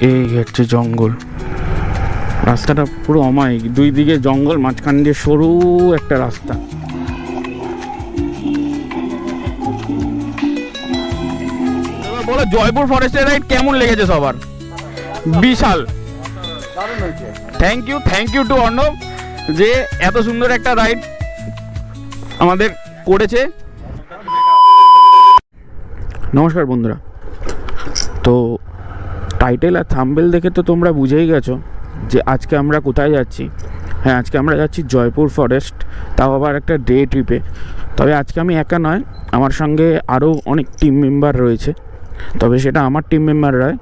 এই হচ্ছে জঙ্গল, রাস্তাটা পুরো অমায়িক, দুই দিকে জঙ্গল, মাঝখান দিয়ে সরু একটা রাস্তা। বলো জয়পুর ফরেস্টের রাইড কেমন লেগেছে সবার? বিশাল, থ্যাংক ইউ টু অর্ণব যে এত সুন্দর একটা রাইড আমাদের করেছে। নমস্কার বন্ধুরা, তো টাইটেল আর থাম্বনেল দেখে তো তোমরা বুঝেই গেছো যে আজকে আমরা কোথায় যাচ্ছি। হ্যাঁ, আজকে আমরা যাচ্ছি জয়পুর ফরেস্ট, তাও আবার একটা ডে ট্রিপে। তবে আজকে আমি একা নয়, আমার সঙ্গে আরও অনেক টিম মেম্বার রয়েছে। তবে সেটা আমার টিম মেম্বার নয়,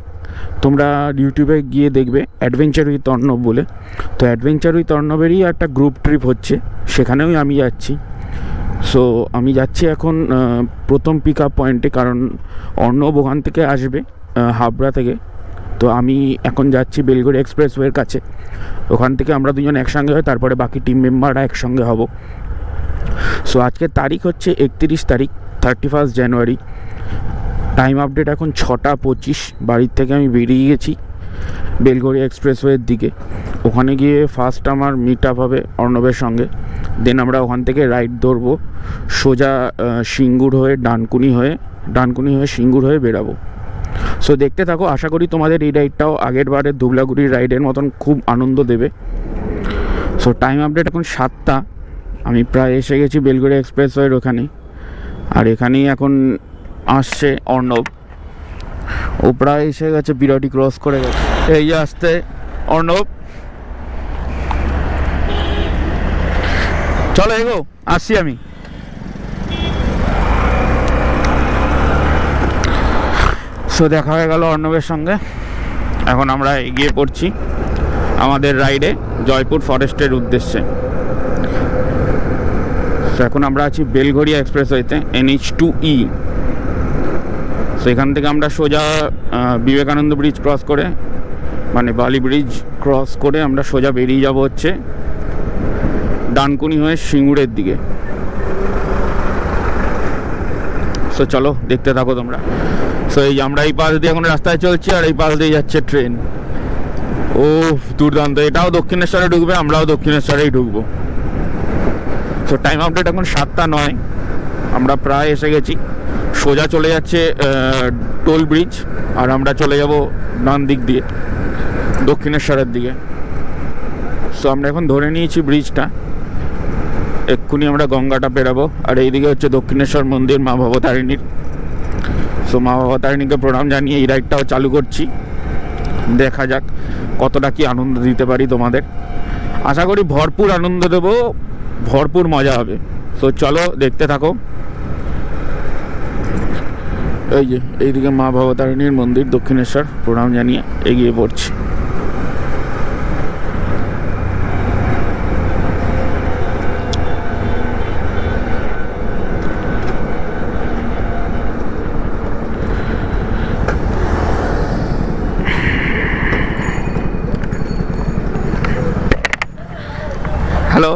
তোমরা ইউটিউবে গিয়ে দেখবে অ্যাডভেঞ্চার উইথ অর্ণব বলে। তো অ্যাডভেঞ্চার উইথ অর্ণবেরই একটা গ্রুপ ট্রিপ হচ্ছে, সেখানেও আমি যাচ্ছি। সো আমি যাচ্ছি এখন প্রথম পিক আপ পয়েন্টে, কারণ অর্ণব ওখান থেকে আসবে হাবড়া থেকে। তো আমি এখন যাচ্ছি বেলগড়ি এক্সপ্রেসওয়ের কাছে, ওখান থেকে আমরা দুজন একসঙ্গে হই, তারপরে বাকি টিম মেম্বাররা একসঙ্গে হব। সো আজকের তারিখ হচ্ছে 31 তারিখ, 31 জানুয়ারি। টাইম আপডেট এখন 6:25। বাড়ির থেকে আমি বেরিয়ে গেছি বেলগড়ি এক্সপ্রেসওয়ের দিকে। ওখানে গিয়ে ফার্স্ট আমার মিট আপ হবে অর্ণবের সঙ্গে, দেন আমরা ওখান থেকে রাইড ধরবো সোজা সিঙ্গুর হয়ে ডানকুনি হয়ে সিঙ্গুর হয়ে বেরাবো। সো দেখতে থাকো, আশা করি তোমাদের এই রাইডটাও আগের বারের ধুবলাগুড়ির রাইডের মতন খুব আনন্দ দেবে। সো টাইম আপডেট এখন 7টা, আমি প্রায় এসে গেছি বেলগড়ি এক্সপ্রেসওয়ের ওখানে। আর এখানেই এখন আসছে অর্ণব, ও প্রায় এসে গেছে, বিরাটি ক্রস করে গেছে। এই যে আসতে অর্ণব, চলো এগো, আসছি আমি। সো দেখা হয়ে গেল অর্ণবের সঙ্গে, এখন আমরা এগিয়ে পড়ছি আমাদের রাইডে জয়পুর ফরেস্টের উদ্দেশ্যে। তো এখন আমরা আছি বেলঘড়িয়া এক্সপ্রেসওয়েতে, NH2E। সো এখান থেকে আমরা সোজা বিবেকানন্দ ব্রিজ ক্রস করে, মানে বালি ব্রিজ ক্রস করে আমরা সোজা বেরিয়ে যাব হচ্ছে ডানকুনি হয়ে সিঙ্গুরের দিকে। সো চলো দেখতে থাকো তোমরা। সো এই আমরা এই পাশ দিয়ে এখন রাস্তায় চলছি, আর এই পাশ দিয়ে যাচ্ছে ট্রেন। ও দুর্দান্ত, এটাও দক্ষিণেশ্বরে ঢুকবে, আমরাও দক্ষিণেশ্বরেই ঢুকবো। সো টাইম আপডেট এখন 7:09, আমরা প্রায় এসে গেছি। সোজা চলে যাচ্ছে টোল ব্রিজ, আর আমরা চলে যাব ডান দিক দিয়ে দক্ষিণেশ্বরের দিকে। সো আমরা এখন ধরে নিয়েছি ব্রিজটা, এক্ষুনি আমরা গঙ্গাটা পেরাবো। আর এইদিকে হচ্ছে দক্ষিণেশ্বর মন্দির মা ভবতারিণীর। সো মা ভবতারিণীকে প্রণাম জানিয়ে এই রাইডটাও চালু করছি, দেখা যাক কতটা কি আনন্দ দিতে পারি তোমাদের। আশা করি ভরপুর আনন্দ দেবো, ভরপুর মজা হবে। সো চলো দেখতে থাকো। এই যে এইদিকে মা ভবতারিণীর মন্দির দক্ষিণেশ্বর, প্রণাম জানিয়ে এগিয়ে পড়ছি। হ্যালো,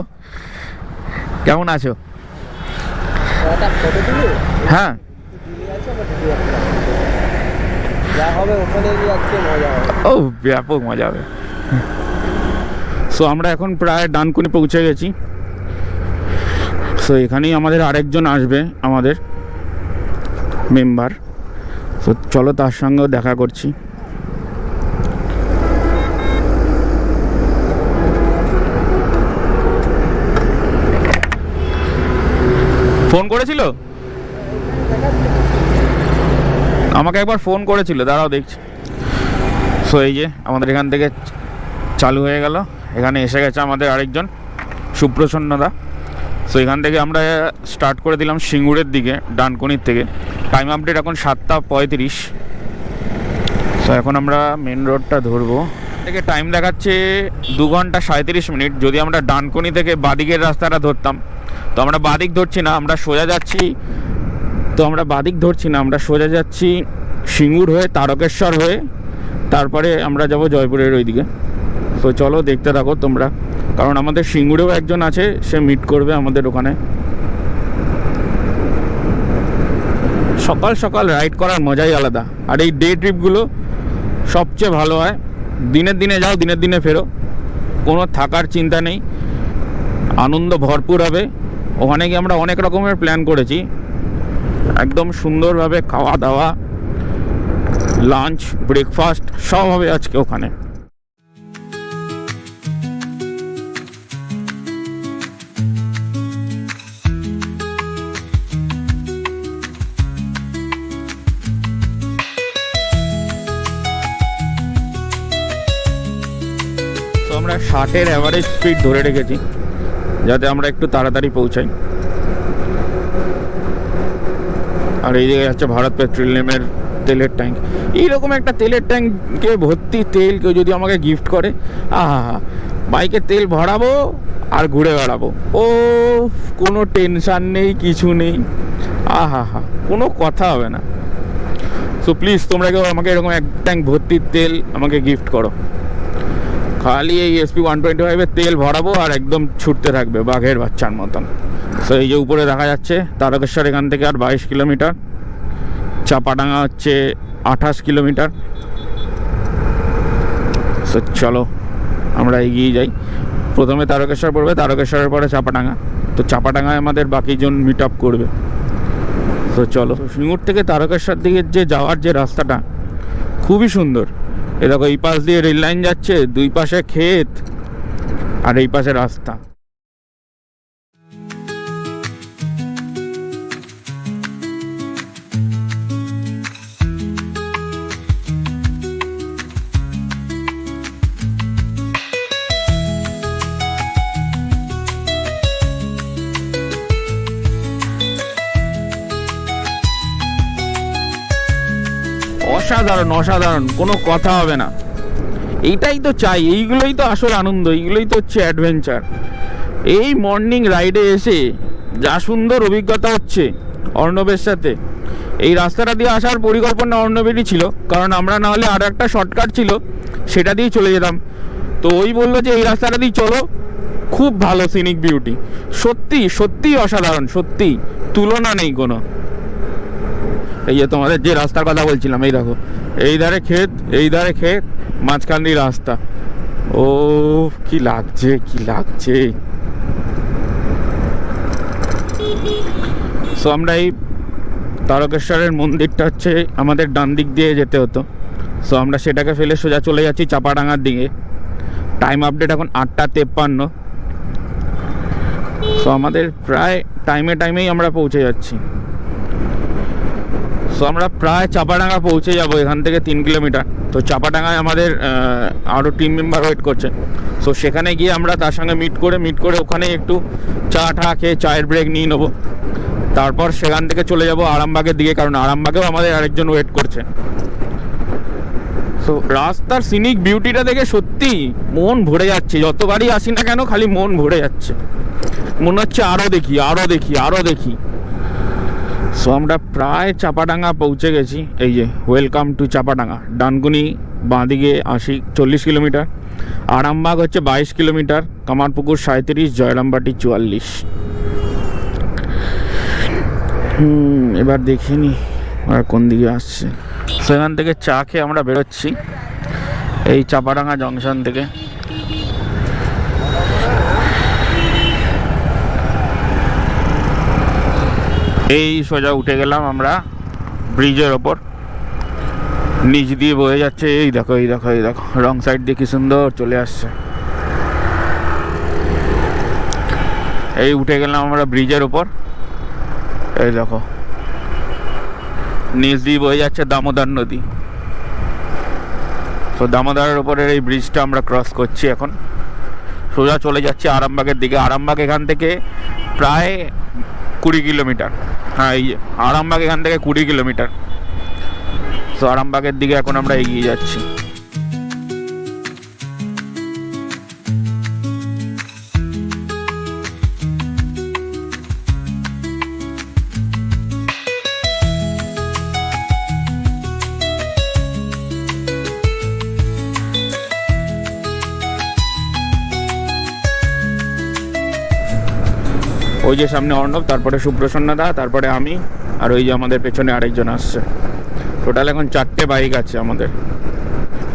কেমন আছো? হ্যাঁ, ও ব্যাপক মজা হবে। সো আমরা এখন প্রায় ডানকুনি পৌঁছে গেছি। সো এখানেই আমাদের আরেকজন আসবে, আমাদের মেম্বার। সো চলো তার সঙ্গেও দেখা করছি। ফোন করেছিল আমাকে, একবার ফোন করেছিল, দাঁড়াও দেখছি। সো এই যে আমাদের এখান থেকে চালু হয়ে গেল, এখানে এসে গেছে আমাদের আরেকজন সুপ্রসন্নদা। সো এখান থেকে আমরা স্টার্ট করে দিলাম সিঙ্গুরের দিকে ডানকুনির থেকে। টাইম আপডেট এখন 7:35। সো এখন আমরা মেন রোডটা ধরবো। থেকে টাইম দেখাচ্ছে 2 ঘন্টা 37 মিনিট। যদি আমরা ডানকুনি থেকে বাদিকের রাস্তাটা ধরতাম, তো আমরা বাদিক ধরছি না, আমরা সোজা যাচ্ছি। আমরা সোজা যাচ্ছি সিঙ্গুর হয়ে, তারকেশ্বর হয়ে, তারপরে আমরা যাব জয়পুরের ওইদিকে। তো চলো দেখতে থাকো তোমরা, কারণ আমাদের সিঙ্গুরেও একজন আছে, সে মিট করবে আমাদের ওখানে। সকাল সকাল রাইড করার মজাই আলাদা। আর এই ডে ট্রিপগুলো সবচেয়ে ভালো হয়। দিনের দিনে যাও, দিনের দিনে ফেরো, কোনো থাকার চিন্তা নেই, আনন্দ ভরপুর হবে। ওখানে গিয়ে আমরা অনেক রকমের প্ল্যান করেছি, একদম সুন্দরভাবে খাওয়া দাওয়া, লাঞ্চ, ব্রেকফাস্ট সব হবে আজকে ওখানে। তো আমরা 60-এর অ্যাভারেজ স্পিড ধরে রেখেছি যাতে আমরা একটু তাড়াতাড়ি পৌঁছাই। আর এই জায়গায় হচ্ছে ভারত পেট্রোলিয়ামের তেলের ট্যাঙ্ক। এইরকম একটা তেলের ট্যাঙ্কে ভর্তি তেল কেউ যদি আমাকে গিফট করে, বাইকে তেল ভরাবো আর ঘুরে বেড়াবো। ও কোনো টেনশান নেই, কিছু নেই, কোনো কথা হবে না। সো প্লিজ তোমরা কেউ আমাকে এরকম এক ট্যাঙ্ক ভর্তি তেল আমাকে গিফট করো। খালি এই SP 125-এর তেল ভরাবো আর একদম ছুটতে থাকবে বাঘের বাচ্চার মতন। সো এই যে উপরে দেখা যাচ্ছে তারকেশ্বর এখান থেকে আর 22 কিলোমিটার, চাপাডাঙ্গা হচ্ছে 28 কিলোমিটার। সো চলো আমরা এগিয়ে যাই। প্রথমে তারকেশ্বর পড়বে, তারকেশ্বরের পরে চাপাডাঙ্গা। তো চাপাডাঙ্গায় আমাদের বাকিজন মিট আপ করবে। তো চলো, সিঙ্গুর থেকে তারকেশ্বর দিকে যে যাওয়ার যে রাস্তাটা খুবই সুন্দর। এ দেখো, এই পাশ দিয়ে রেল লাইন যাচ্ছে, দুই পাশে ক্ষেত আর এই পাশে রাস্তা। অসাধারণ অসাধারণ, কোনো কথা হবে না। এইটাই তো চাই, এইগুলোই তো আসল আনন্দ, এইগুলোই তো হচ্ছে অ্যাডভেঞ্চার। এই মর্নিং রাইডে এসে যা সুন্দর অভিজ্ঞতা হচ্ছে অর্ণবের সাথে। এই রাস্তাটা দিয়ে আসার পরিকল্পনা অর্ণবেরই ছিল, কারণ আমরা না হলে আরও একটা শর্টকাট ছিল সেটা দিয়েই চলে যেতাম। তো ওই বললো যে এই রাস্তাটা দিয়ে চলো, খুব ভালো সিনিক বিউটি, সত্যি সত্যি অসাধারণ, সত্যি তুলনা নেই কোনো। এই যে তোমাদের যে রাস্তার কথা বলছিলাম, এই দেখো, এই ধারে ক্ষেত, এই ধারে ক্ষেত, মাঝখান দিয়ে রাস্তা। ও কি লাগছে, কি লাগছে। সো আমরা এই তারকেশ্বরের মন্দিরটা হচ্ছে আমাদের ডান দিক দিয়ে যেতে হতো। সো আমরা সেটাকে ফেলে সোজা চলে যাচ্ছি চাপাডাঙ্গার দিকে। টাইম আপডেট এখন 8:53। সো আমাদের প্রায় টাইমেই আমরা পৌঁছে যাচ্ছি। সো আমরা প্রায় চাপাডাঙ্গা পৌঁছে যাব, এখান থেকে 3 কিলোমিটার। তো চাপাডাঙ্গায় আমাদের আরও টিম মেম্বার ওয়েট করছে। সো সেখানে গিয়ে আমরা তার সঙ্গে মিট করে ওখানে একটু চা খেয়ে চায়ের ব্রেক নিয়ে নেবো। তারপর সেখান থেকে চলে যাব আরামবাগের দিকে, কারণ আরামবাগেও আমাদের আরেকজন ওয়েট করছে। সো রাস্তার সিনিক বিউটিটা দেখে সত্যি মন ভরে যাচ্ছে। যতবারই আসি না কেন খালি মন ভরে যাচ্ছে, মনে হচ্ছে আরও দেখি আরও দেখি আরও দেখি। সো আমরা প্রায় চাপাডাঙ্গা পৌঁছে গেছি। এই যে ওয়েলকাম টু চাপাডাঙ্গা। ডানকুনি বাঁদিকে 40 কিলোমিটার, আরামবাগ হচ্ছে 22 কিলোমিটার, কামারপুকুর 37, জয়রামবাটি 44। এবার দেখিনি আর কোন দিকে আসছে। সেখান থেকে চা খেয়ে আমরা বেরোচ্ছি এই চাপাডাঙ্গা জংশন থেকে। এই সোজা উঠে গেলাম আমরা ব্রিজের ওপর, নিচ দিয়ে বয়ে যাচ্ছে। এই দেখো এই দেখো এই দেখো, রং সাইড দিয়ে কি সুন্দর চলে আসছে। এই উঠে গেলাম আমরা ব্রিজের ওপর। এই দেখো নিচ দিয়ে বয়ে যাচ্ছে দামোদর নদী। তো দামোদরের ওপরের এই ব্রিজটা আমরা ক্রস করছি এখন, সোজা চলে যাচ্ছি আরামবাগের দিকে। আরামবাগ এখান থেকে প্রায় 20 কিলোমিটার। হ্যাঁ, এই আরামবাগ এখান থেকে 20 কিলোমিটার। তো আরামবাগের দিকে এখন আমরা এগিয়ে যাচ্ছি। ওই যে সামনে অর্ণব, তারপরে সুপ্রসন্ন দা, তারপরে আমি, আর ওই যে আমাদের পেছনে আরেকজন আসছে। টোটাল এখন 4টে বাইক আছে আমাদের।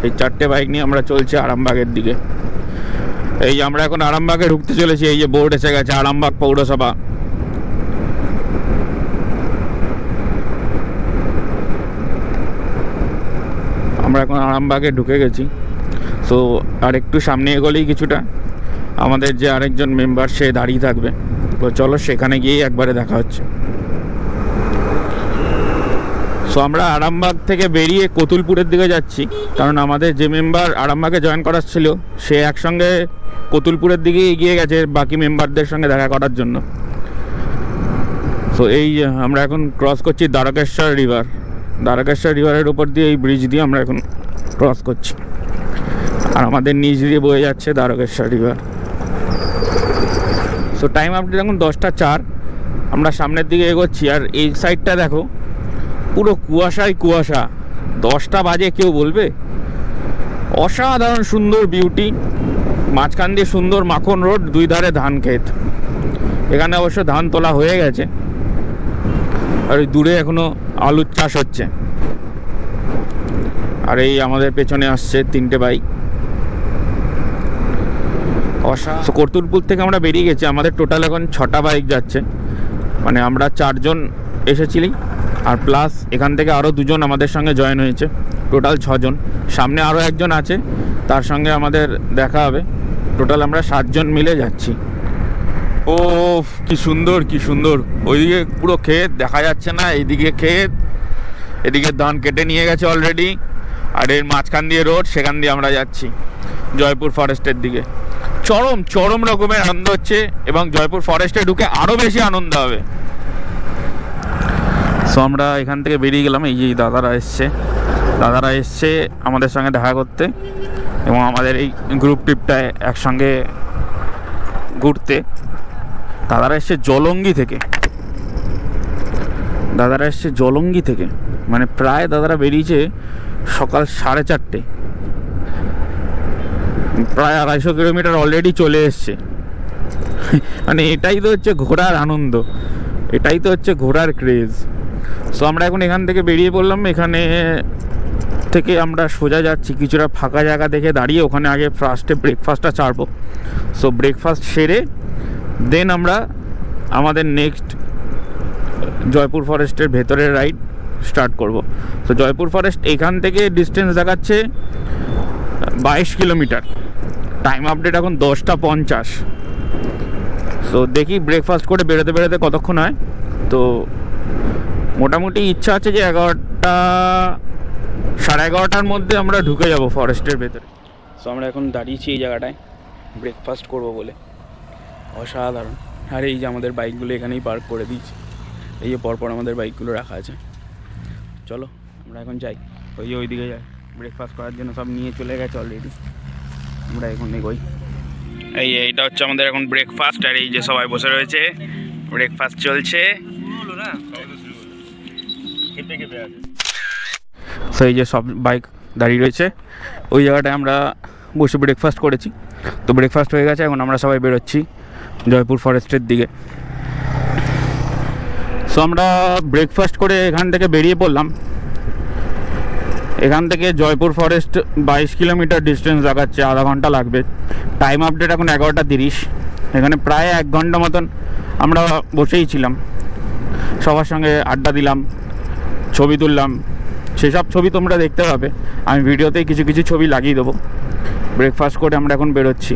এই 4টে বাইক নিয়ে আমরা চলছি আরামবাগের দিকে। এই যে আমরা এখন আরামবাগে ঢুকতে চলেছি। এই যে বোর্ড এসে গেছে, আরামবাগ পৌরসভা। আমরা এখন আরামবাগে ঢুকে গেছি। সো আর একটু সামনে এগোলেই কিছুটা আমাদের যে আরেকজন মেম্বার সে দাঁড়িয়ে থাকবে। তো চলো সেখানে গিয়েই একবারে দেখা হচ্ছে। সো আমরা আরামবাগ থেকে বেরিয়ে কতুলপুরের দিকে যাচ্ছি, কারণ আমাদের যে মেম্বার আরামবাগে জয়েন করার ছিল সে একসঙ্গে কতুলপুরের দিকে এগিয়ে গেছে বাকি মেম্বারদের সঙ্গে দেখা করার জন্য। সো এই আমরা এখন ক্রস করছি দ্বারকেশ্বর রিভার। দ্বারকেশ্বর রিভারের উপর দিয়ে এই ব্রিজ দিয়ে আমরা এখন ক্রস করছি, আর আমাদের নিচ দিয়ে বয়ে যাচ্ছে Dwarkeswar river. So time update এখন 10টা 4। আমরা সামনের দিকে এগোচ্ছি, আর এই সাইডটা দেখো পুরো কুয়াশায় কুয়াশা। 10টা বাজে কেউ বলবে? অসাধারণ সুন্দর বিউটি, মাঝখান দিয়ে সুন্দর মাখন রোড, দুই ধারে ধান ক্ষেত। এখানে অবশ্য ধান তোলা হয়ে গেছে, আর ওই দূরে এখনো আলুর চাষ হচ্ছে। আর এই আমাদের পেছনে আসছে 3টে বাইক। কতুলপুর থেকে আমরা বেরিয়ে গেছি, আমাদের টোটাল এখন 6টা বাইক যাচ্ছে। মানে আমরা 4 জন এসেছিলি, আর প্লাস এখান থেকে আরও 2 জন আমাদের সঙ্গে জয়েন হয়েছে, টোটাল 6 জন। সামনে আরও একজন আছে, তার সঙ্গে আমাদের দেখা হবে। টোটাল আমরা 7 জন মিলে যাচ্ছি। ও কি সুন্দর, কি সুন্দর! ওইদিকে পুরো ক্ষেত দেখা যাচ্ছে না, এইদিকে ক্ষেত, এদিকে ধান কেটে নিয়ে গেছে অলরেডি, আর এর মাঝখান দিয়ে রোড, সেখান দিয়ে আমরা যাচ্ছি জয়পুর ফরেস্টের দিকে। চরম চরম রকমের আনন্দ হচ্ছে, এবং জয়পুর ফরেস্টে ঢুকে আরও বেশি আনন্দ হবে। সো আমরা এখান থেকে বেরিয়ে গেলাম। এই যে দাদারা এসছে আমাদের সঙ্গে দেখা করতে, এবং আমাদের এই গ্রুপ ট্রিপটায় একসঙ্গে ঘুরতে। দাদারা এসছে জলঙ্গি থেকে। মানে প্রায় দাদারা বেরিয়েছে সকাল 4:30। প্রায় 250 কিলোমিটার অলরেডি চলে এসছে। মানে এটাই তো হচ্ছে ঘোরার আনন্দ, এটাই তো হচ্ছে ঘোরার ক্রেজ। সো আমরা এখন এখান থেকে বেরিয়ে পড়লাম। এখানে থেকে আমরা সোজা যাচ্ছি কিছুটা ফাঁকা জায়গা দেখে দাঁড়িয়ে, ওখানে আগে ফার্স্টে ব্রেকফাস্টটা ছাড়বো। সো ব্রেকফাস্ট সেরে দেন আমরা আমাদের নেক্সট জয়পুর ফরেস্টের ভেতরের রাইড স্টার্ট করব। তো জয়পুর ফরেস্ট এখান থেকে ডিস্টেন্স দেখাচ্ছে 22 কিলোমিটার। টাইম আপডেট এখন 10টা 50। সো দেখি ব্রেকফাস্ট করে বেরোতে কতক্ষণ হয়। তো মোটামুটি ইচ্ছা আছে যে 11টা সাড়ে 11টার মধ্যে আমরা ঢুকে যাব ফরেস্টের ভেতরে। সো আমরা এখন দাঁড়িয়েছি এই জায়গাটায় ব্রেকফাস্ট করব বলে। অসাধারণ। আর এই যে আমাদের বাইকগুলো এখানেই পার্ক করে দিয়েছি, এই যে পরপর আমাদের বাইকগুলো রাখা আছে। চলো আমরা এখন যাই, ওইদিকে যাই ব্রেকফাস্ট করার জন্য। সব নিয়ে চলে গেছে অলরেডি, আমরা এখন এগোই। এইটা হচ্ছে আমাদের এখন ব্রেকফাস্ট, আর এই যে সবাই বসে রয়েছে, ব্রেকফাস্ট চলছে। তো এই যে সব বাইক দাঁড়িয়ে রয়েছে, ওই জায়গাটায় আমরা বসে ব্রেকফাস্ট করেছি। তো ব্রেকফাস্ট হয়ে গেছে, এখন আমরা সবাই বেরোচ্ছি জয়পুর ফরেস্টের দিকে। সো আমরা ব্রেকফাস্ট করে এখান থেকে বেরিয়ে পড়লাম। এখান থেকে জয়পুর ফরেস্ট 22 কিলোমিটার ডিস্টেন্স দেখাচ্ছে, আধা ঘন্টা লাগবে। টাইম আপডেট এখন 11টা 30। এখানে প্রায় 1 ঘন্টা মতন আমরা বসেই ছিলাম, সবার সঙ্গে আড্ডা দিলাম, ছবি তুললাম। সেসব ছবি তোমরা দেখতে পাবে, আমি ভিডিওতেই কিছু কিছু ছবি লাগিয়ে দেবো। ব্রেকফাস্ট করে আমরা এখন বেরোচ্ছি।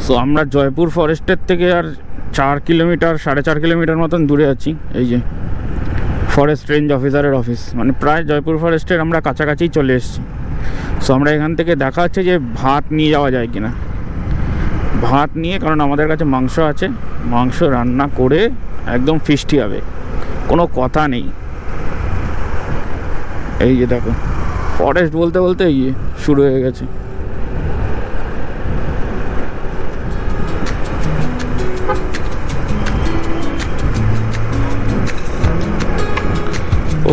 সো আমরা জয়পুর ফরেস্টের থেকে আর 4 কিলোমিটার 4.5 কিলোমিটার মতন দূরে আছি। এই যে ফরেস্ট রেঞ্জ অফিসারের অফিস, মানে প্রায় জয়পুর ফরেস্টের আমরা কাছাকাছি চলে এসেছি। সো আমরা এখান থেকে দেখা হচ্ছে যে ভাত নিয়ে যাওয়া যায় কিনা। ভাত নিয়ে, কারণ আমাদের কাছে মাংস আছে, মাংস রান্না করে একদম ফিস্টি হবে, কোনো কথা নেই। এই যে দেখো ফরেস্ট বলতে বলতে এই শুরু হয়ে গেছে।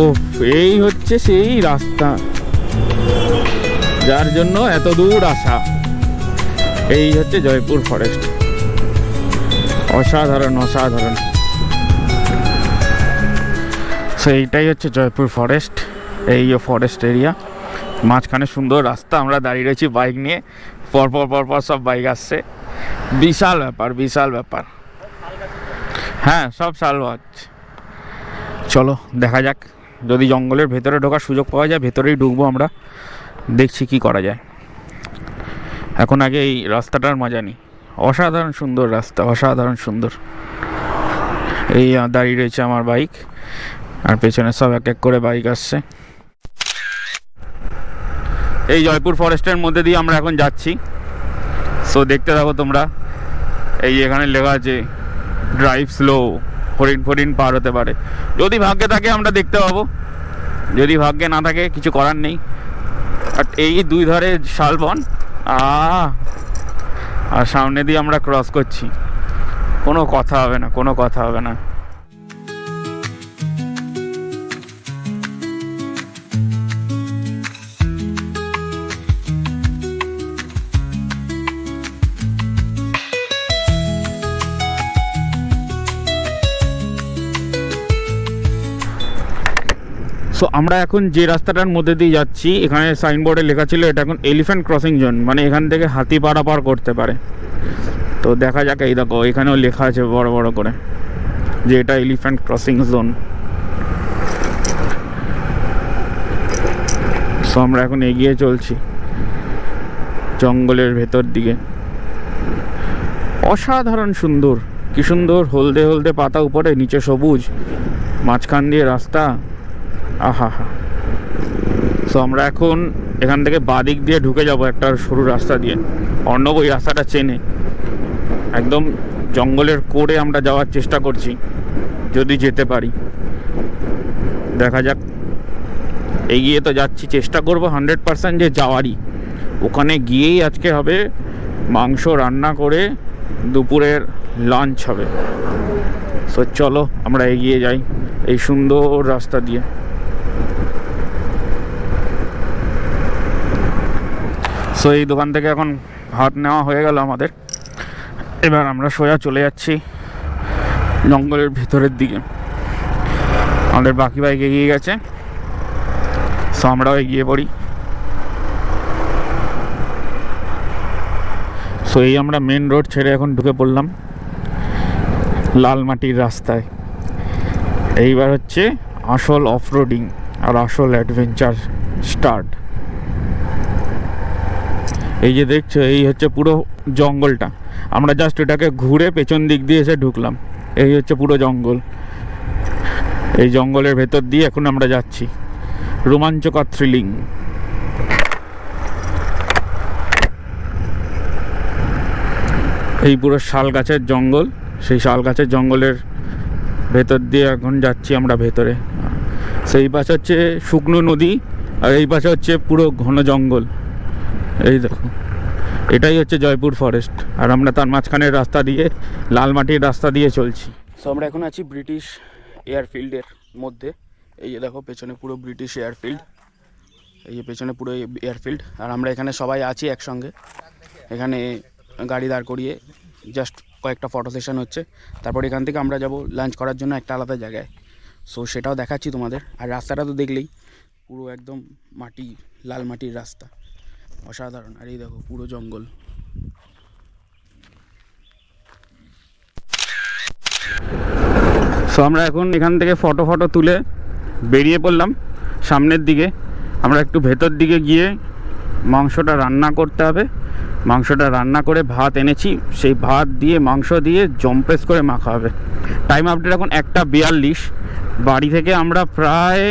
ও ও, এই হচ্ছে সেই রাস্তা যার জন্য এত দূর আসা। এই হচ্ছে জয়পুর ফরেস্ট। অসাধারণ অসাধারণ। এইটাই হচ্ছে জয়পুর ফরেস্ট। এই ফরেস্ট এরিয়া, মাঝখানে সুন্দর রাস্তা, আমরা দাঁড়িয়ে রয়েছি বাইক নিয়ে, পরপর পরপর সব বাইক আসছে। বিশাল ব্যাপার, বিশাল ব্যাপার। হ্যাঁ, সব শালবাজ। চলো দেখা যাক, যদি জঙ্গলের ভেতরে ঢোকার সুযোগ পাওয়া যায় ভেতরেই ঢুকবো আমরা, দেখছি কি করা যায়। এখন আগে এই রাস্তাটার মজা নিই। অসাধারণ সুন্দর রাস্তা, অসাধারণ সুন্দর। এই দাঁড়িয়ে রয়েছে আমার বাইক, আর পেছনে সব এক এক করে বাইক আসছে। এই জয়পুর ফরেস্টের মধ্যে দিয়ে আমরা এখন যাচ্ছি। সো দেখতে থাকো তোমরা। এই এখানে লেখা আছে ড্রাইভ স্লো, হরিণ ফরিণ পার হতে পারে। যদি ভাগ্যে থাকে আমরা দেখতে পাবো, যদি ভাগ্যে না থাকে কিছু করার নেই। আর এই দুই ধারে শালবন, আর সামনে দিয়ে আমরা ক্রস করছি। কোনো কথা হবে না, কোনো কথা হবে না। সো আমরা এখন যে রাস্তাটার মধ্যে দিয়ে যাচ্ছি, এখানে সাইনবোর্ডে লেখা ছিল এটা এখন এলিফ্যান্ট ক্রসিং জোন, মানে এখান থেকে হাতি পারাপার করতে পারে। তো দেখা যাক। এই দেখো এখানেও লেখা আছে বড় বড় করে যে এটা এলিফ্যান্ট ক্রসিং জোন। সো আমরা এখন এগিয়ে চলছি জঙ্গলের ভেতর দিকে। অসাধারণ সুন্দর, কি সুন্দর হলদে হলদে পাতা, উপরে নিচে সবুজ, মাঝখান দিয়ে রাস্তা। আহা হা। সো আমরা এখন এখান থেকে বাদিক দিয়ে ঢুকে যাব একটা সরু রাস্তা দিয়ে। অর্ণব ওই রাস্তাটা চেনে, একদম জঙ্গলের কোরে আমরা যাওয়ার চেষ্টা করছি, যদি যেতে পারি দেখা যাক। এগিয়ে তো যাচ্ছি, চেষ্টা করবো 100% যে যাওয়ারই। ওখানে গিয়েই আজকে হবে মাংস রান্না করে দুপুরের লাঞ্চ হবে। সো চলো আমরা এগিয়ে যাই এই সুন্দর রাস্তা দিয়ে। সো এই দোকান থেকে এখন ভাত নেওয়া হয়ে গেল আমাদের। এবার আমরা সোজা চলে যাচ্ছি জঙ্গলের ভেতরের দিকে। আমাদের বাকি বাইক এগিয়ে গেছে, সো আমরাও এগিয়ে পড়ি। সো এই আমরা মেন রোড ছেড়ে এখন ঢুকে পড়লাম লাল মাটির রাস্তায়। এইবার হচ্ছে আসল অফরোডিং আর আসল অ্যাডভেঞ্চার স্টার্ট। এই যে দেখছো, এই হচ্ছে পুরো জঙ্গলটা। আমরা জাস্ট এটাকে ঘুরে পেছন দিক দিয়ে এসে ঢুকলাম। এই হচ্ছে পুরো জঙ্গল। এই জঙ্গলের ভেতর দিয়ে এখন আমরা যাচ্ছি। রোমাঞ্চকর, থ্রিলিং। এই পুরো শাল গাছের জঙ্গল, সেই শাল গাছের জঙ্গলের ভেতর দিয়ে এখন যাচ্ছি আমরা ভেতরে। সেই পাশে হচ্ছে শুকনো নদী, আর এই পাশে হচ্ছে পুরো ঘন জঙ্গল। এই দেখো, এটাই হচ্ছে জয়পুর ফরেস্ট, আর আমরা তার মাঝখানের রাস্তা দিয়ে, লাল মাটির রাস্তা দিয়ে চলছি। সো আমরা এখন আছি ব্রিটিশ এয়ারফিল্ডের মধ্যে। এই যে দেখো পেছনে পুরো ব্রিটিশ এয়ারফিল্ড, এই যে পেছনে পুরো এয়ারফিল্ড, আর আমরা এখানে সবাই আছি একসঙ্গে। এখানে গাড়ি দাঁড় করিয়ে জাস্ট কয়েকটা ফটো সেশন হচ্ছে, তারপর এখান থেকে আমরা যাব লাঞ্চ করার জন্য একটা আলাদা জায়গায়। সো সেটাও দেখাচ্ছি তোমাদের। আর রাস্তাটা তো দেখলেই, পুরো একদম মাটি, লাল মাটির রাস্তা, অসাধারণ। আর এই দেখো পুরো জঙ্গল। সো আমরা এখন এখান থেকে ফটো তুলে বেরিয়ে পড়লাম সামনের দিকে। আমরা একটু ভেতর দিকে গিয়ে মাংসটা রান্না করতে হবে। মাংসটা রান্না করে ভাত এনেছি, সেই ভাত দিয়ে মাংস দিয়ে জম্পেস করে মাখা হবে। টাইম আপডেট এখন 1:42। বাড়ি থেকে আমরা প্রায়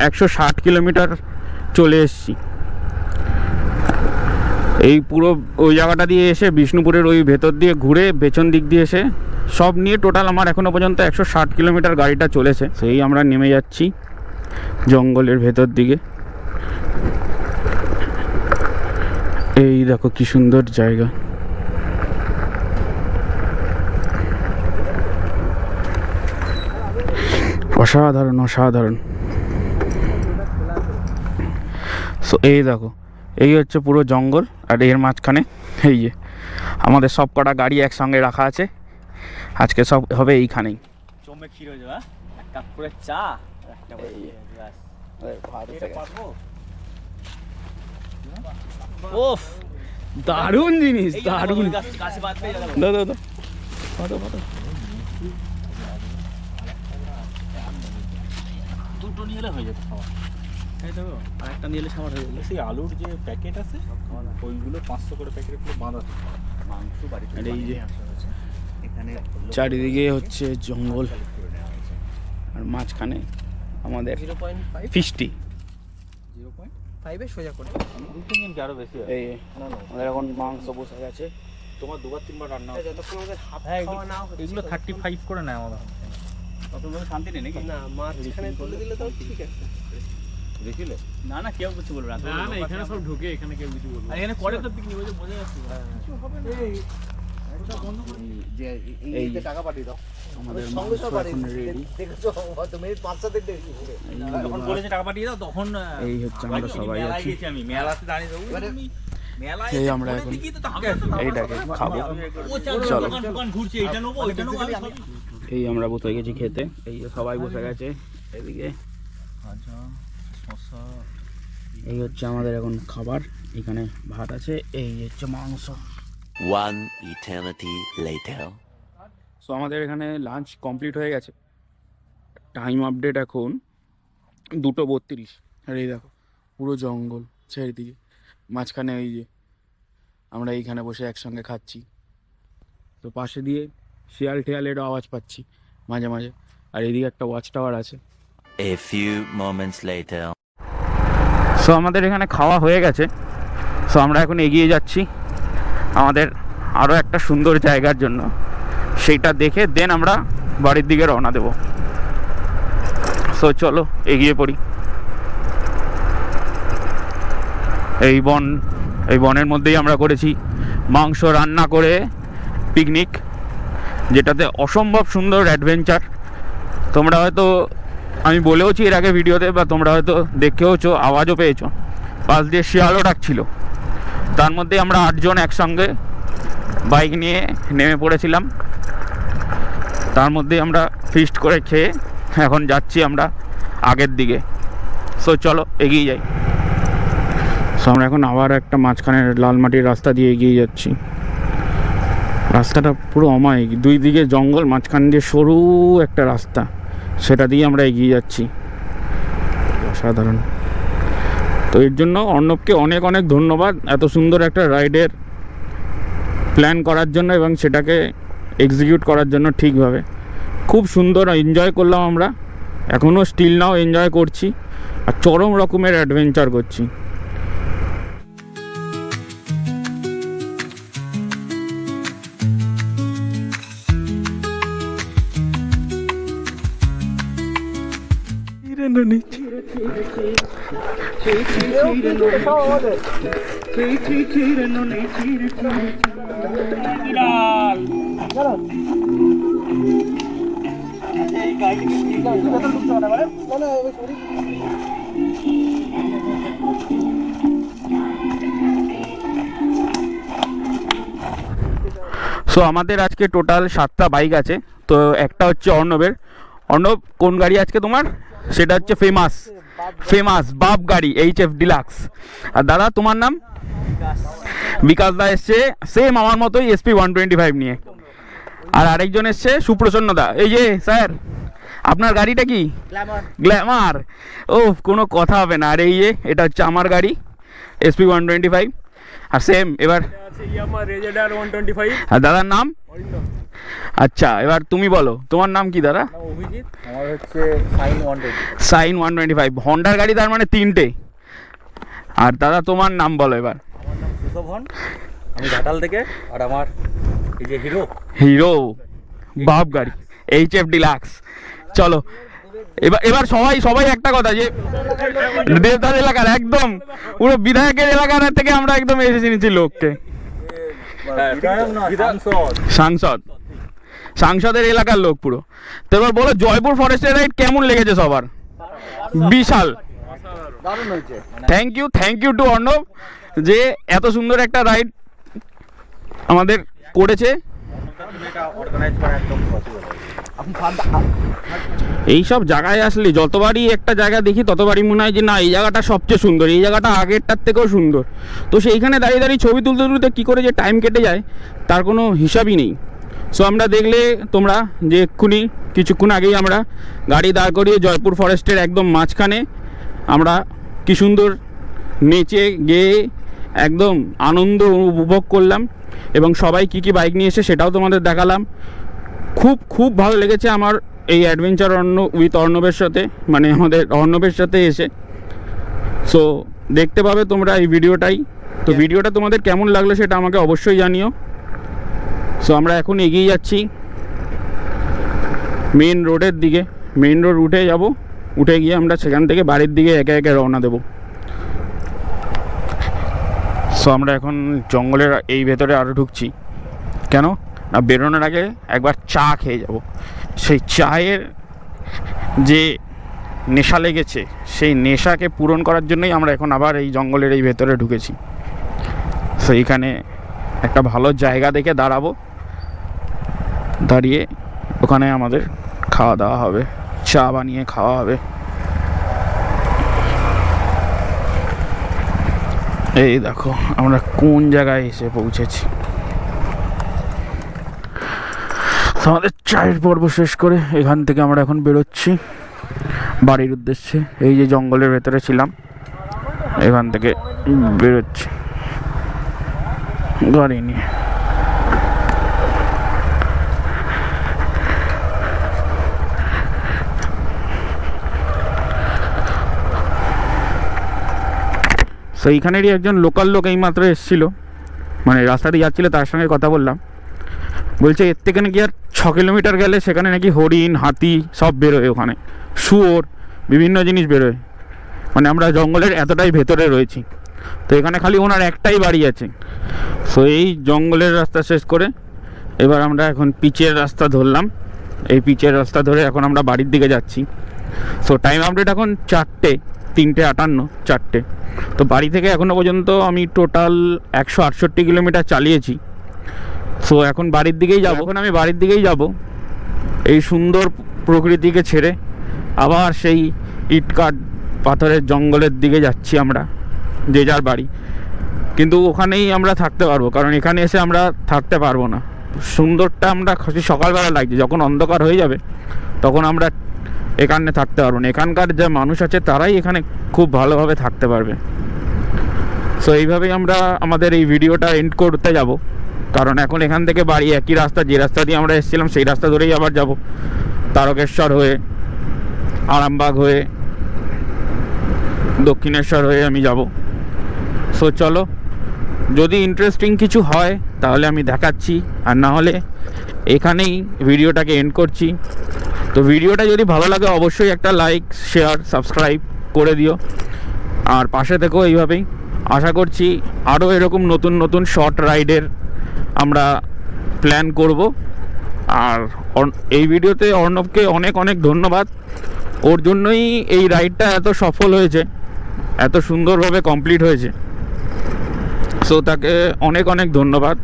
160 কিলোমিটার চলে এসেছি। এই পুরো ওই জায়গাটা দিয়ে এসে বিষ্ণুপুরের ওই ভেতর দিয়ে ঘুরে পেছন দিক দিয়ে এসে সব নিয়ে টোটাল আমার এখনও পর্যন্ত 160 কিলোমিটার গাড়িটা চলেছে। সেই আমরা নেমে যাচ্ছি জঙ্গলের ভেতর দিকে। এই দেখো কি সুন্দর জায়গা। অসাধারণ অসাধারণ। সো এই দেখো, এই হচ্ছে পুরো জঙ্গল, আর এর মাঝখানে এই যে আমাদের সব কটা গাড়ি একসঙ্গে রাখা আছে। আজকে সব হবে এইখানেই। চমে ক্ষীর হয়ে যাবে, এক কাপ করে চা, একটা ওফ দারুণ জিনিস, দারুণ। গাছে বাদ পেয়ে যাবে। দাও দাও দাও, দুটো নিয়ে এলে হয়ে যেত খাওয়া। তাই তো, আর একটা নিয়ে এলে খাবার হয়ে যেত। সেই আলুর যে প্যাকেট আছে ওইগুলো 500 করে প্যাকেটগুলো বাঁধা থাকে। মাংস বাড়ি আর এই যে এখানে চারিদিকে হচ্ছে জঙ্গল, আর মাঝখানে আমাদের 0.5 ফিস্টি। 5 এ সোজা করে। 2-3 দিনকে আরো বেশি হয়। এই আমাদের এখন মাংস বসে গেছে। তোমার 2-3 বার রান্না হয়। যতক্ষণ আমাদের হাফ হ্যাঁ, খাওয়া না হচ্ছে এগুলো 35 করে নেয় আমাদের। ততগুলো শান্তি নেই নাকি? না, মাঝখানে তুলে দিলে তো ঠিক আছে। দেখিলে না না, কেউ কিছু বলবে না। না না, এখানে সব ঢুকে, এখানে কেউ কিছু বলবে না। আর এখানে করে তো পিকনিক হয়ে বোঝা যাচ্ছে। এই যে টাকা পাঠিয়ে দাও। আমাদের সঙ্গে মাংস সব পাঠিয়ে এখন দাও। রেডি। দেখেছো হয়তো মিনিট 5-7 দেখি। যখন বলেছে টাকা পাঠিয়ে দাও তখন এই হচ্ছে আমরা সবাই মেলায় আছি। গেছি আমি, মেলাতে দাঁড়িয়ে দেবো। মেলায় এই এসে আমরা ফোনে এখন দেখি তো তাহলে তো এইটাকে খাবো। ও চাল চলো। দোকান দোকান ঘুরছে, এইটা নেবো ওইটা নেবো। এই আমরা বসে গেছি খেতে। এই যে সবাই বসে গেছে এদিকে। এই হচ্ছে আমাদের এখন খাবার। এখানে ভাত আছে, এই হচ্ছে মাংস। One eternity later. সো আমাদের এখানে লাঞ্চ কমপ্লিট হয়ে গেছে। টাইম আপডেট এখন 2:32। আর এই দেখো পুরো জঙ্গল চারিদিকে, মাঝখানে এই যে আমরা এইখানে বসে একসঙ্গে খাচ্ছি। তো পাশে দিয়ে শিয়াল টিয়ালেরও আওয়াজ পাচ্ছি মাঝে মাঝে। আর এদিকে একটা ওয়াচ টাওয়ার আছে। A few moments later. So আমাদের এখানে খাওয়া হয়ে গেছে। সো আমরা এখন এগিয়ে যাচ্ছি আমাদের আরও একটা সুন্দর জায়গার জন্য। সেইটা দেখে দেন আমরা বাড়ির দিকে রওনা দেব। সো চলো এগিয়ে পড়ি। এই বনের মধ্যেই আমরা করেছি মাংস রান্না করে পিকনিক, যেটাতে অসম্ভব সুন্দর অ্যাডভেঞ্চার। তোমরা হয়তো, আমি বলেওছি এর আগে ভিডিওতে, বা তোমরা হয়তো দেখেওছো, আওয়াজও পেয়েছো। পাশ দিয়ে শিয়ালও ডাকছিল। তার মধ্যে আমরা 8 জন একসঙ্গে বাইক নিয়ে নেমে পড়েছিলাম। তার মধ্যে আমরা ফিস্ট করে খেয়ে এখন যাচ্ছি আমরা আগের দিকে। সো চলো এগিয়ে যাই। সো আমরা এখন আবার একটা মাঝখানে লাল মাটির রাস্তা দিয়ে এগিয়ে যাচ্ছি। রাস্তাটা পুরো অমায়িক, 2 দিকে জঙ্গল, মাঝখান দিয়ে সরু একটা রাস্তা, সেটা দিয়ে আমরা এগিয়ে যাচ্ছি। অসাধারণ। তো এর জন্য অর্ণবকে অনেক অনেক ধন্যবাদ, এত সুন্দর একটা রাইডের প্ল্যান করার জন্য এবং সেটাকে এক্সিকিউট করার জন্য ঠিকভাবে। খুব সুন্দর এনজয় করলাম আমরা, এখনও স্টিল নাও এনজয় করছি, আর চরম রকমের অ্যাডভেঞ্চার করছি। সো আমাদের আজকে টোটাল 7টা বাইক আছে। তো একটা হচ্ছে অর্ণবের। অর্ণব, কোন গাড়ি আজকে তোমার? সেটা হচ্ছে ফেমাস বাপ গাড়ি, HF ডিলাক্স। আর দাদা তোমার নাম? বিকাশ দা এসছে সেম আমার মতোই SP 125 নিয়ে। আর আরেকজন এসছে সুপ্রসন্ন দা। এই যে স্যার, আপনার গাড়িটা কি? গ্ল্যামার। ও কোনো কথা হবে না। আর এই যে এটা হচ্ছে আমার গাড়ি SP 125। আর সেম এবার আর দাদার নাম? আচ্ছা, এবার তুমি বলো তোমার নাম কি দাদা? অভিজিৎ। আমার হচ্ছে সাইন 125। হন্ডার গাড়ি তার মানে 3টে। আর দাদা তোমার নাম বলো এবার। আমার নাম সুশোভন, আমি ঘাটাল থেকে। আর আমার এই যে হিরো বাপ গাড়ি HF ডিলাক্স। চলো এবার সবাই একটা কথা, যে দেবদাস এলাকার একদম পুরো বিধায়কের এলাকার থেকে আমরা একদম এসে নিচ্ছি লোককে। সাংসদের এলাকার লোক পুরো। তো এবার বলো জয়পুর ফরেস্টের রাইড কেমন লেগেছে সবার? বিশাল দারুণ হয়েছে। থ্যাংক ইউ টু অর্ণব যে এত সুন্দর একটা রাইড আমাদের করেছে। এটা অর্গানাইজ করা একদম পসিবল। এই সব জায়গায় আসলে যতবারই একটা জায়গা দেখি ততবারই মনে হয় যে না এই জায়গাটা সবচেয়ে সুন্দর, এই জায়গাটা আগেরটার থেকেও সুন্দর। তো সেইখানে দাঁড়িয়ে দাঁড়িয়ে ছবি তুলতে তুলতে কী করে যে টাইম কেটে যায় তার কোনো হিসাবই নেই। সো আমরা দেখলে তোমরা যে কিছুক্ষণ আগেই আমরা গাড়ি দাঁড় করিয়ে জয়পুর ফরেস্টের একদম মাঝখানে আমরা কি সুন্দর নেচে গেয়ে একদম আনন্দ উপভোগ করলাম, এবং সবাই কী বাইক নিয়ে এসে সেটাও তোমাদের দেখালাম। খুব ভালো লেগেছে আমার এই অ্যাডভেঞ্চার উইথ অর্ণবের সাথে, মানে আমাদের অর্ণবের সাথে এসে। সো দেখতে পাবে তোমরা এই ভিডিওটাই। তো ভিডিওটা তোমাদের কেমন লাগলো সেটা আমাকে অবশ্যই জানিও। সো আমরা এখন এগিয়ে যাচ্ছি মেন রোডের দিকে। মেন রোড উঠে গিয়ে আমরা সেখান থেকে বাড়ির দিকে একে একে রওনা দেব। সো আমরা এখন জঙ্গলের এই ভেতরে আরও ঢুকছি। কেন না, বেরোনোর আগে একবার চা খেয়ে যাব। সেই চায়ের যে নেশা লেগেছে সেই নেশাকে পূরণ করার জন্যই আমরা এখন আবার এই জঙ্গলের এই ভেতরে ঢুকেছি। সো এইখানে একটা ভালো জায়গা দেখে দাঁড়িয়ে ওখানে আমাদের খাওয়া দাওয়া হবে, চা বানিয়ে খাওয়া হবে। এই দেখো আমরা কোন জায়গায় এসে পৌঁছেছি। আমাদের চায়ের পর্ব শেষ করে এখান থেকে আমরা এখন বেরোচ্ছি বাড়ির উদ্দেশ্যে। এই যে জঙ্গলের ভেতরে ছিলাম, এখান থেকে বেরোচ্ছি গাড়ি নিয়ে। সেইখানেরই একজন লোকাল লোক এইমাত্র এসেছিল, মানে রাস্তা দিয়ে যাচ্ছিলো, তার সঙ্গে কথা বললাম। বলছে এর থেকে নাকি আর 6 কিলোমিটার গেলে সেখানে নাকি হরিণ, হাতি সব বেরোয়, ওখানে শুয়োর বিভিন্ন জিনিস বেরোয়। মানে আমরা জঙ্গলের এতটাই ভেতরে রয়েছি। তো এখানে খালি ওনার একটাই বাড়ি আছে। সো এই জঙ্গলের রাস্তা শেষ করে এবার আমরা এখন পিচের রাস্তা ধরলাম। এই পিচের রাস্তা ধরে এখন আমরা বাড়ির দিকে যাচ্ছি। সো টাইম আপডেট এখন 3:58। তো বাড়ি থেকে এখনও পর্যন্ত আমি টোটাল 168 কিলোমিটার চালিয়েছি। সো এখন বাড়ির দিকেই যাব। এখন আমি বাড়ির দিকেই যাব, এই সুন্দর প্রকৃতিকে ছেড়ে আবার সেই ইটকাট পাথরের জঙ্গলের দিকে যাচ্ছি আমরা, যে যার বাড়ি। কিন্তু ওখানেই আমরা থাকতে পারবো, কারণ এখানে এসে আমরা থাকতে পারবো না। সুন্দরটা আমরা সকালবেলা লাগছে, যখন অন্ধকার হয়ে যাবে তখন আমরা এখানে থাকতে পারবো না। এখানকার যে মানুষ আছে তারাই এখানে খুব ভালোভাবে থাকতে পারবে। সো এইভাবেই আমরা আমাদের এই ভিডিওটা এন্ড করতে যাব, কারণ এখন এখান থেকে বাড়ি একই রাস্তা, যে রাস্তা দিয়ে আমরা এসেছিলাম সেই রাস্তা ধরেই আবার যাব, তারকেশ্বর হয়ে, আরামবাগ হয়ে, দক্ষিণেশ্বর হয়ে আমি যাব। সো চলো, যদি ইন্টারেস্টিং কিছু হয় তাহলে আমি দেখাচ্ছি, আর না হলে এখানেই ভিডিওটাকে এন্ড করছি। তো ভিডিওটা যদি ভালো লাগে অবশ্যই একটা লাইক, শেয়ার, সাবস্ক্রাইব করে দিও, আর পাশে থেকেও এইভাবেই। আশা করছি আরও এরকম নতুন শর্ট রাইডের আমরা প্ল্যান করব। আর এই ভিডিওতে অর্ণবকে অনেক ধন্যবাদ, ওর জন্যই এই রাইডটা এত সফল হয়েছে, এত সুন্দরভাবে কমপ্লিট হয়েছে। সো তাকে অনেক ধন্যবাদ।